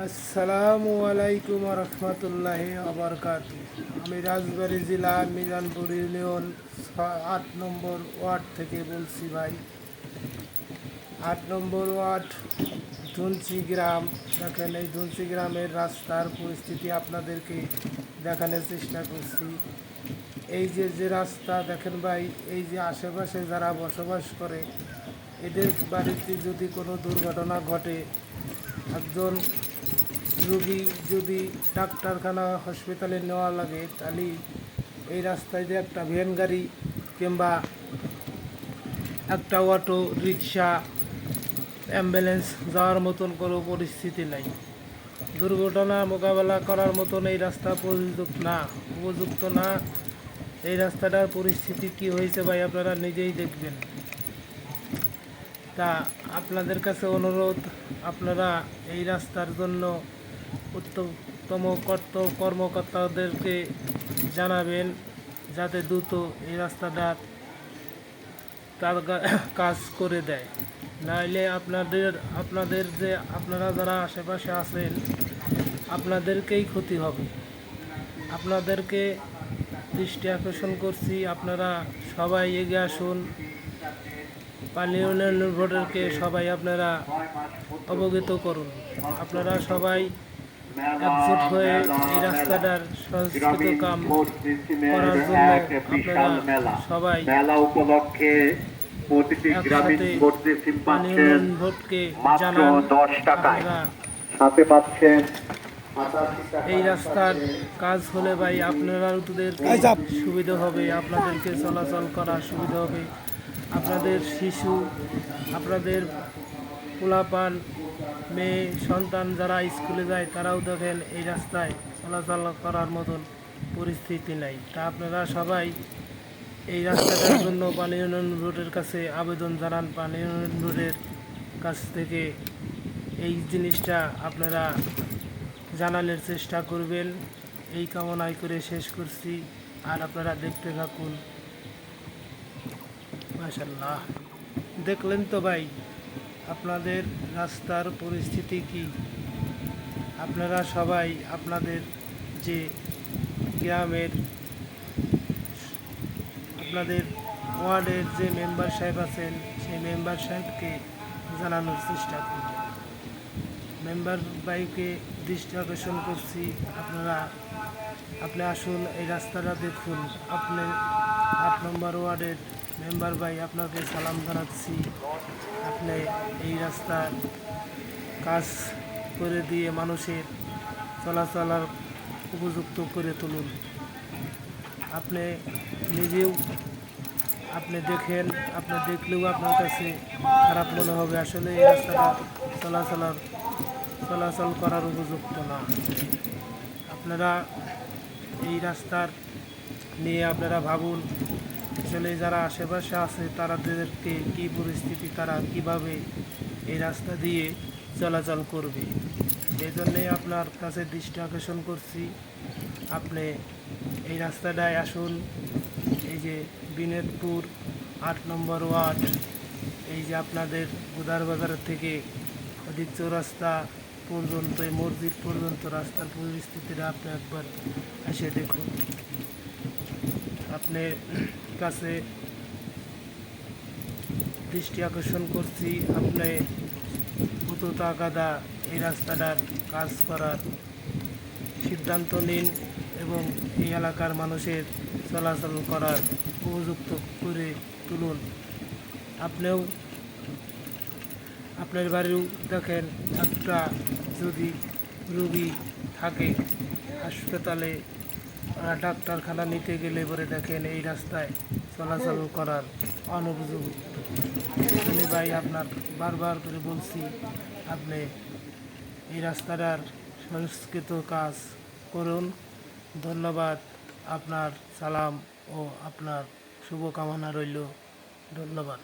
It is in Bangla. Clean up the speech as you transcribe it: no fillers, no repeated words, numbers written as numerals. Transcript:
আসসালামু আলাইকুম রহমতুল্লাহি আবরকাতু। আমি রাজবাড়ী জেলা মিজানপুর ইউনিয়ন ৮ নম্বর ওয়ার্ড থেকে বলছি ভাই। ৮ নম্বর ওয়ার্ড ধুনচি গ্রাম। দেখেন, এই ধুনচি গ্রামের রাস্তার পরিস্থিতি আপনাদেরকে দেখানোর চেষ্টা করছি। এই যে রাস্তা দেখেন ভাই, এই যে আশেপাশে যারা বসবাস করে, এদের বাড়িতে যদি কোনো দুর্ঘটনা ঘটে, একজন রোগী যদি ডাক্তারখানা হসপিটালে নেওয়া লাগে, তাহলে এই রাস্তায় যে একটা ভ্যান গাড়ি কিংবা একটা অটো রিক্সা অ্যাম্বুলেন্স যাওয়ার মতন কোনো পরিস্থিতি নাই। দুর্ঘটনা মোকাবেলা করার মতন এই রাস্তা উপযুক্ত না। এই রাস্তাটার পরিস্থিতি কি হয়েছে ভাই, আপনারা নিজেই দেখবেন। তা আপনাদের কাছে অনুরোধ, আপনারা এই রাস্তার জন্য উত্তম কর্মকর্তাদেরকে জানাবেন, যাতে দ্রুত এই রাস্তাটার কাজ করে দেয়। নাইলে আপনারা যারা আশেপাশে আছেন, আপনাদেরকেই ক্ষতি হবে। আপনাদেরকে দৃষ্টি আকর্ষণ করছি, আপনারা সবাই এগিয়ে আসুন। পানি উন্নয়ন বোর্ডকে সবাই আপনারা অবগত করুন। আপনারা সবাই একজোট হয়ে এই রাস্তাটার সংস্কৃত কাম করার জন্য আপনারা সবাই উপলক্ষে প্রতিটি গ্রামীণ পানি উন্নয়ন বোর্ডকে জানান। আপনারা সাথে পাচ্ছেন এই রাস্তার কাজ হলে ভাই আপনাদের সুবিধা হবে, আপনাদেরকে চলাচল করার সুবিধা হবে। আপনাদের শিশু, আপনাদের পোলাপান, মেয়ে সন্তান যারা স্কুলে যায়, তারাও দেখেন এই রাস্তায় চলাচল করার মতন পরিস্থিতি নাই। তা আপনারা সবাই এই রাস্তাটার জন্য পানি উন্নয়ন বোর্ডের কাছে আবেদন জানান। পানি উন্নয়ন বোর্ডের কাছ থেকে এই জিনিসটা আপনারা জানানোর চেষ্টা করবেন, এই কামনায় করে শেষ করছি। আর আপনারা দেখতে থাকুন। মাশাআল্লাহ, দেখলেন তো ভাই আপনাদের রাস্তার পরিস্থিতি কি। আপনারা সবাই আপনাদের যে গ্রামের, আপনাদের ওয়ার্ডের যে মেম্বার সাহেব আছেন, সেই মেম্বার সাহেবকে জানানোর চেষ্টা করবেন। মেম্বার ভাইকে দৃষ্টি আকর্ষণ করছি, আপনি আসুন, এই রাস্তাটা দেখুন। আপনি ৮ নম্বর ওয়ার্ডের মেম্বার ভাই, আপনাকে সালাম জানাচ্ছি। আপনি এই রাস্তার কাজ করে দিয়ে মানুষের চলাচলার উপযুক্ত করে তুলুন। আপনি নিজেও দেখেন, আপনি দেখলেও আপনার কাছে খারাপ মনে হবে। আসলে এই রাস্তাটা চলাচল করার উপযুক্ত না। আপনারা এই রাস্তার নিয়ে আপনারা ভাবুন। আসলে যারা আশেপাশে আছে তাদেরকে কী পরিস্থিতি, তারা কিভাবে এই রাস্তা দিয়ে চলাচল করবে। এই জন্যেই আপনার কাছে দৃষ্টি আকর্ষণ করছি, আপনি এই রাস্তাটায় আসুন। এই যে বিনোদপুর ৮ নম্বর ওয়ার্ড, এই যে আপনাদের গোদার বাজার থেকে অধিক চৌরাস্তা পর্যন্ত, এই মসজিদ পর্যন্ত রাস্তার পরিস্থিতিটা আপনি একবার এসে দেখুন। আপনার কাছে দৃষ্টি আকর্ষণ করছি, আপনি কত টাকাদা এই রাস্তাটার কাজ করার সিদ্ধান্ত নিন এবং এই এলাকার মানুষের চলাচল করার উপযুক্ত করে তুলুন। আপনিও আপনার বাড়িও দেখেন, একটা যদি রোগী থাকে হাসপাতালে, ডাক্তারখানা নিতে গেলে পরে দেখেন এই রাস্তায় চলাচল করার অনুপযুক্ত। ভাই আপনার বারবার করে বলছি, আপনি এই রাস্তাটার সংস্কৃত কাজ করুন। ধন্যবাদ। আপনার সালাম ও আপনার শুভকামনা রইল। ধন্যবাদ।